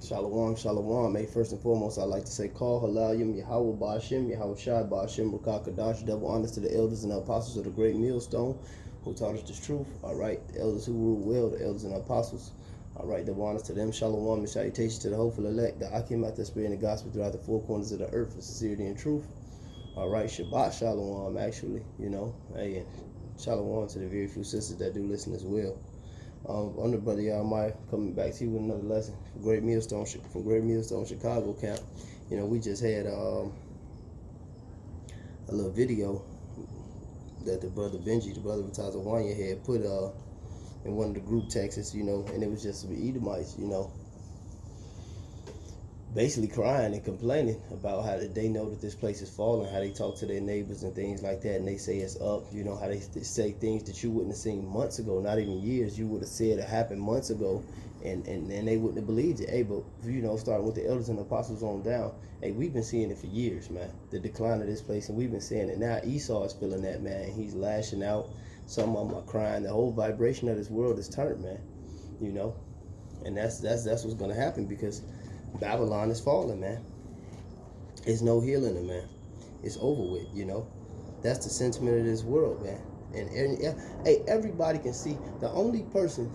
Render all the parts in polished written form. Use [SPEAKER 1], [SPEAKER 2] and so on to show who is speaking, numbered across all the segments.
[SPEAKER 1] Shalom, shalom. Hey, first and foremost, I'd like to say, call Halayim, Yahweh Ba'ashem, Yahweh Shai Ba'ashem, Rakakadash, double honors to the elders and the apostles of the great millstone who taught us this truth. All right, the elders who rule well, the elders and the apostles. All right, double honors to them. Shalom and salutations to the hopeful elect, the Akim out there spreading the gospel throughout the four corners of the earth with sincerity and truth. All right, Shabbat Shalom, actually, Hey, and Shalom to the very few sisters that do listen as well. I'm the brother Yahweh coming back to you with another lesson from Great Millstone Chicago camp. We just had a little video that the brother Benji, the brother of Tazawanya, had put in one of the group texts, and it was just some Edomites, basically crying and complaining about how they know that this place is falling, how they talk to their neighbors and things like that, and they say it's up, how they say things that you wouldn't have seen months ago, not even years. You would have said it happened months ago, and they wouldn't have believed it. Hey, but starting with the elders and the apostles on down, hey, we've been seeing it for years, man, the decline of this place, and we've been seeing it. Now Esau is feeling that, man. He's lashing out. Some of them are crying. The whole vibration of this world is turned, man, and that's what's going to happen, because Babylon is falling, man. There's no healing it, man. It's over with, That's the sentiment of this world, man. And hey, everybody can see. The only person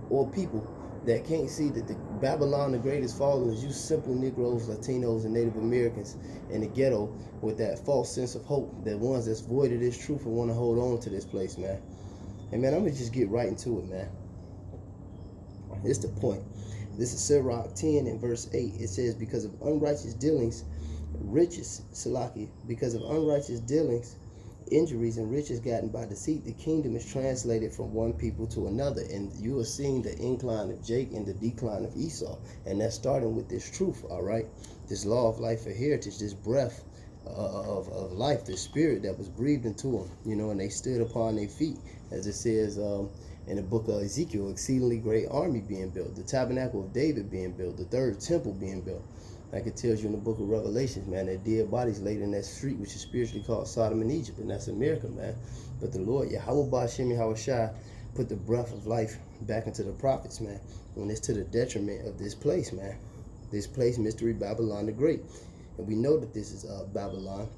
[SPEAKER 1] or people that can't see that the Babylon the Great is falling is you simple Negroes, Latinos, and Native Americans in the ghetto with that false sense of hope. The ones that's void of this truth and want to hold on to this place, man. And man, I'm gonna just get right into it, man. It's the point. This is Sirach 10 and verse 8. It says, because of unrighteous dealings, because of unrighteous dealings, injuries, and riches gotten by deceit, the kingdom is translated from one people to another. And you are seeing the incline of Jake and the decline of Esau. And that's starting with this truth, all right? This law of life for heritage, this breath of life, this spirit that was breathed into them, and they stood upon their feet, as it says in the book of Ezekiel, exceedingly great army being built, the tabernacle of David being built, the third temple being built. Like it tells you in the book of Revelations, man, that dead bodies laid in that street, which is spiritually called Sodom and Egypt, and that's America, man. But the Lord, Yahweh Ba'ashem, Yahweh Shai, put the breath of life back into the prophets, man, when it's to the detriment of this place, man. This place, Mystery Babylon the Great. And we know that this is Babylon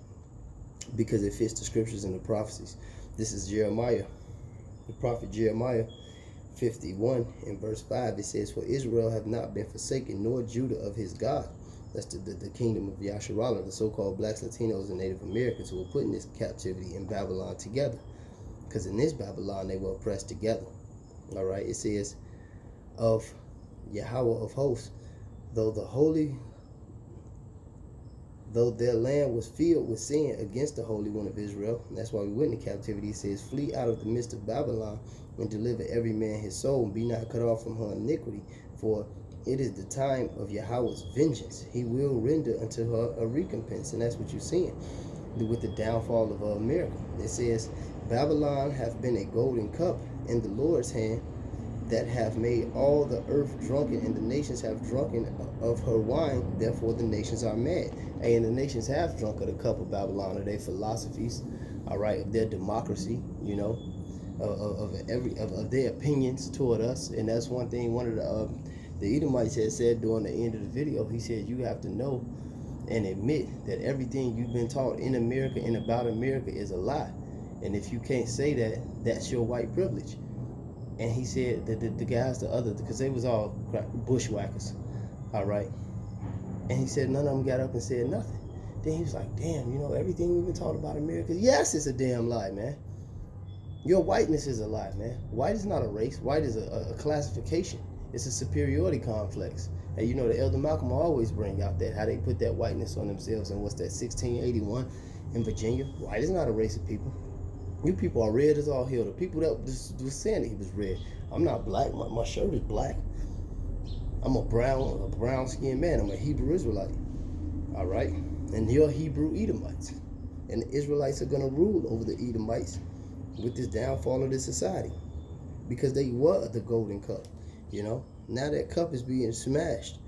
[SPEAKER 1] because it fits the scriptures and the prophecies. This is Jeremiah, the prophet Jeremiah 51 in verse 5. It says, for Israel have not been forsaken, nor Judah of his God. That's the kingdom of Yasharallah, the so-called blacks, Latinos, and Native Americans who were put in this captivity in Babylon together. Because in this Babylon, they were oppressed together. All right, it says, of Yahweh of hosts, though their land was filled with sin against the Holy One of Israel. And that's why we went into captivity. It says, flee out of the midst of Babylon and deliver every man his soul, and be not cut off from her iniquity. For it is the time of Yahweh's vengeance. He will render unto her a recompense. And that's what you're seeing with the downfall of America. It says, Babylon hath been a golden cup in the Lord's hand, that have made all the earth drunken, and the nations have drunken of her wine. Therefore the nations are mad. And the nations have drunk of the cup of Babylon, of their philosophies, all right, of their democracy, of their opinions toward us. And that's one thing one of the Edomites had said during the end of the video. He said, you have to know and admit that everything you've been taught in America and about America is a lie. And if you can't say that, that's your white privilege. And he said that the guys, because they was all bushwhackers, all right? And he said none of them got up and said nothing. Then he was like, damn, everything we've been taught about America, yes, it's a damn lie, man. Your whiteness is a lie, man. White is not a race. White is a classification. It's a superiority complex. And the Elder Malcolm always bring out that, how they put that whiteness on themselves. And what's that, 1681 in Virginia? White is not a race of people. You people are red as all hell. The people that was saying that he was red. I'm not black. My shirt is black. I'm a brown skinned man. I'm a Hebrew Israelite. All right? And you're Hebrew Edomites. And the Israelites are going to rule over the Edomites with this downfall of this society. Because they were the golden cup. Now that cup is being smashed.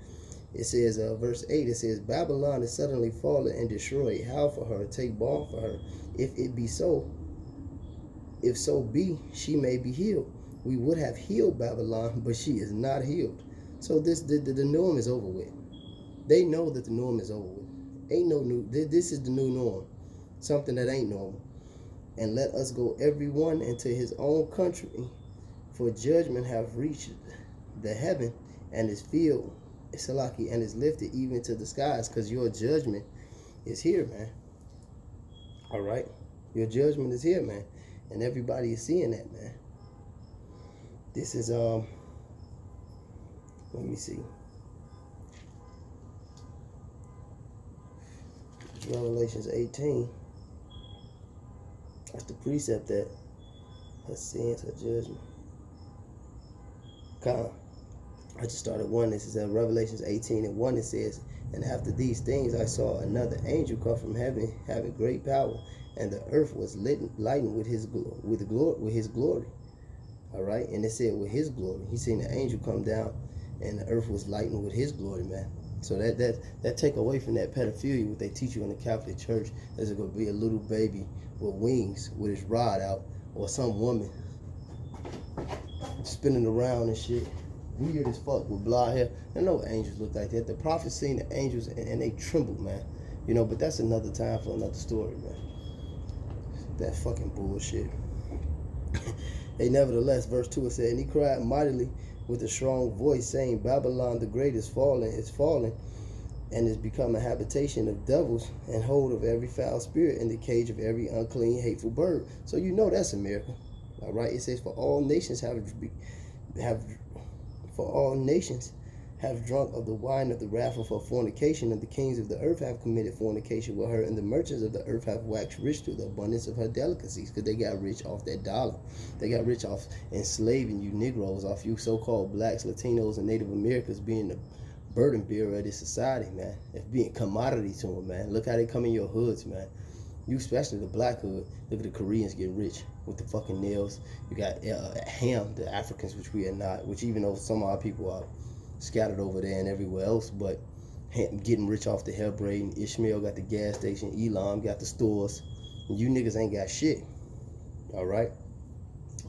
[SPEAKER 1] It says, verse 8, it says, Babylon is suddenly fallen and destroyed. How for her? Take balm for her. If it be so, if so be, she may be healed. We would have healed Babylon, but she is not healed. So the norm is over with. They know that the norm is over with. Ain't no new. This is the new norm. Something that ain't normal. And let us go everyone into his own country, for judgment have reached the heaven and is filled, Salaki, and is lifted even to the skies, because your judgment is here, man. All right, your judgment is here, man, and everybody is seeing that, man. This is let me see, Revelations 18. That's the precept that her sins, her judgment. Come. I just started one. This is Revelations 18:1. It says, and after these things I saw another angel come from heaven, having great power, and the earth was lightened with his glory. All right, and it said with his glory. He seen the angel come down, and the earth was lightened with his glory, man. So that take away from that pedophilia, what they teach you in the Catholic Church, there's going to be a little baby with wings with his rod out, or some woman spinning around and shit. Weird as fuck with blonde hair. I know angels look like that. The prophets seen the angels and they trembled, man. You know, but that's another time for another story, man. That fucking bullshit. Hey, nevertheless, verse 2, it said, and he cried mightily with a strong voice, saying, Babylon the great is fallen, and is become a habitation of devils, and hold of every foul spirit, in the cage of every unclean, hateful bird. So you know that's a miracle. All right, it says, for all nations have drunk of the wine of the wrath of her fornication, and the kings of the earth have committed fornication with her, and the merchants of the earth have waxed rich through the abundance of her delicacies, because they got rich off that dollar. They got rich off enslaving you Negroes, off you so-called blacks, Latinos, and Native Americans being the burden bearer of this society, man. It's being commodity to them, man. Look how they come in your hoods, man. You, especially the black hood, look at the Koreans getting rich with the fucking nails. You got Ham, the Africans, which we are not, which even though some of our people are scattered over there and everywhere else, but getting rich off the hair braiding. Ishmael got the gas station. Elam got the stores. And you niggas ain't got shit. All right?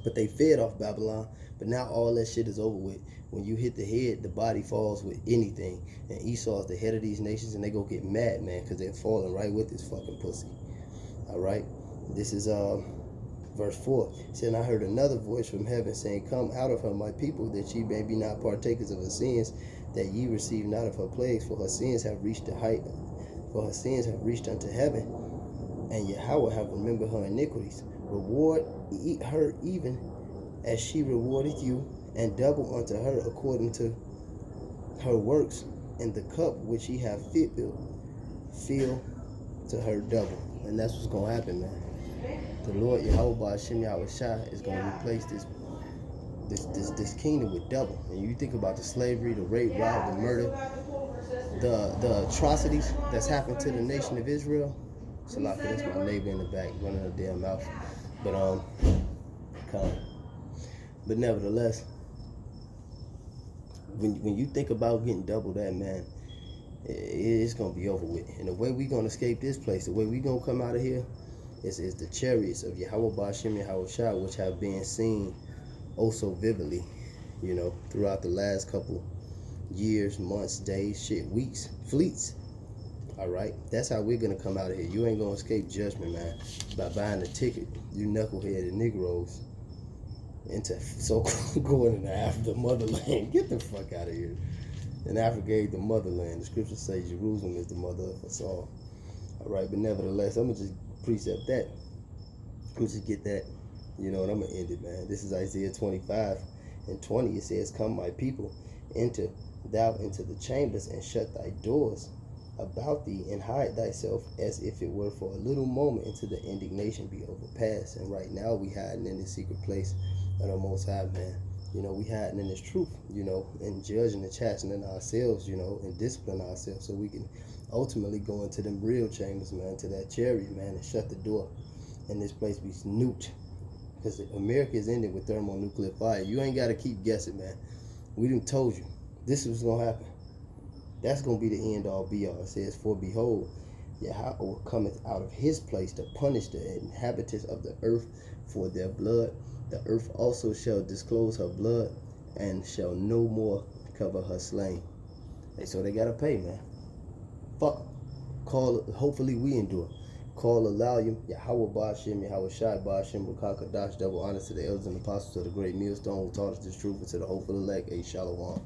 [SPEAKER 1] But they fed off Babylon. But now all that shit is over with. When you hit the head, the body falls with anything. And Esau is the head of these nations, and they go get mad, man, because they're falling right with this fucking pussy. All right? This is verse 4. It said, and I heard another voice from heaven saying, come out of her, my people, that ye may be not partakers of her sins, that ye receive not of her plagues, for her sins have reached the height, for her sins have reached unto heaven, and Yahweh have remembered her iniquities. Reward her even as she rewarded you, and double unto her according to her works, and the cup which ye have fill to her double. And that's what's going to happen, man. The Lord Yahweh Hashem Yahweh Shai is going to replace this kingdom with double. And you think about the slavery, the rape, rob, the murder, the atrocities that's happened to the nation of Israel. Salaka, that's my neighbor in the back running her damn mouth. But nevertheless, when you think about getting double that, man, it's gonna be over with. And the way we gonna escape this place, the way we gonna come out of here, is the chariots of Yahweh Ba'ashem Yahweh Shai, which have been seen oh so vividly, you know, throughout the last couple years, months, days, shit, weeks, fleets. All right, that's how we're gonna come out of here. You ain't gonna escape judgment, man, by buying a ticket, you knuckleheaded Negroes, into so-called going into Africa, the motherland. Get the fuck out of here. And Africa ain't the motherland. The scripture says Jerusalem is the mother of us all. All right, but nevertheless, I'm gonna just precept that. I'm gonna just get that, you know, and I'm gonna end it, man. This is Isaiah 25:20. It says, come, my people, enter thou into the chambers, and shut thy doors about thee, and hide thyself, as if it were for a little moment, until the indignation be overpassed. And right now we hiding in this secret place of the Most High, man. You know, we hiding in this truth, you know, and judging and chastening ourselves, you know, and discipline ourselves, so we can ultimately go into them real chambers, man, to that chariot, man, and shut the door, and this place be nuked. Because America is ended with thermonuclear fire. You ain't got to keep guessing, man. We done told you. This is going to happen. That's going to be the end all be all. It says, for behold, Yahweh cometh out of his place to punish the inhabitants of the earth for their blood. The earth also shall disclose her blood, and shall no more cover her slain. Hey, so they gotta pay, man. Fuck. Call. Hopefully we endure. Call Alalium, Yahweh Bashim, Yahweh Shai Bashim, Wakakadash, double honor to the elders and apostles of the great millstone who taught us this truth and to the hopeful elect, A Shalom.